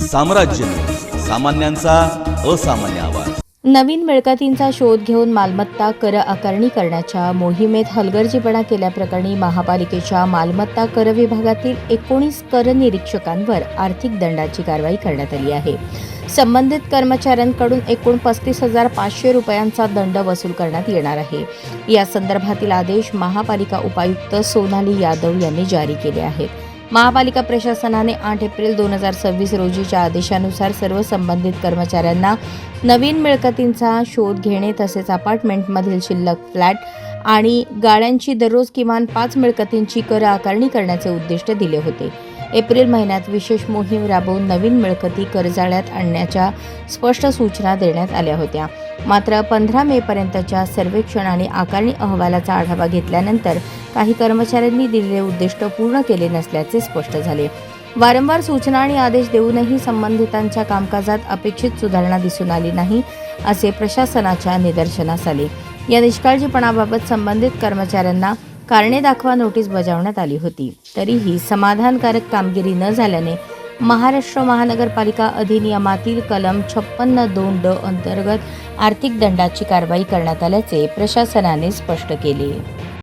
साम्राज्य, सामान्यांचा असामान्य आवाज। नवीन मिळकतींचा शोध घेऊन मालमत्ता कर आकारणी करण्याच्या मोहिमेत हलगर्जीपणा केल्याप्रकरणी महापालिकेच्या मालमत्ता कर विभागातील 19 कर निरीक्षकांवर आर्थिक दंडाची कारवाई करण्यात आली आहे। संबंधित कर्मचाऱ्यांकडून एकूण 35,500 रुपयांचा दंड वसूल करण्यात येणार आहे। या संदर्भातील आदेश महापालिका उपायुक्त सोनाली यादव यांनी जारी केले आहेत। महापालिका प्रशासनाने 8 एप्रिल 2026 रोजीच्या आदेशानुसार सर्व संबंधित कर्मचाऱ्यांना नवीन मिळकतींचा शोध घेणे तसेच अपार्टमेंटमधील शिल्लक फ्लॅट आणि गाळ्यांची दररोज किमान 5 मिळकतींची कर आकारणी करण्याचे उद्दिष्ट दिले होते। एप्रिल महिन्यात विशेष मोहीम राबवून नवीन मिळकती करजाळ्यात आणण्याच्या स्पष्ट सूचना देण्यात आल्या होत्या। मात्र 15 मे पर्यंतच्या सर्वेक्षण आणि आकारणी अहवालाचा आढावा घेतल्यानंतर काही कर्मचाऱ्यांनी दिलेले उद्दिष्ट पूर्ण केले नसल्याचे स्पष्ट झाले। वारंवार सूचना आणि आदेश देऊनही संबंधितांच्या कामकाजात अपेक्षित सुधारणा दिसून आली नाही, असे प्रशासनाच्या निदर्शनास आले। या निष्काळजीपणाबाबत संबंधित कर्मचाऱ्यांना कारणे दाखवा नोटीस बजावण्यात आली होती। तरीही समाधानकारक कामगिरी न झाल्याने महाराष्ट्र महानगरपालिका अधिनियमातील कलम 56(2) अंतर्गत आर्थिक दंडाची कारवाई करण्यात आल्याचे प्रशासनाने स्पष्ट केले।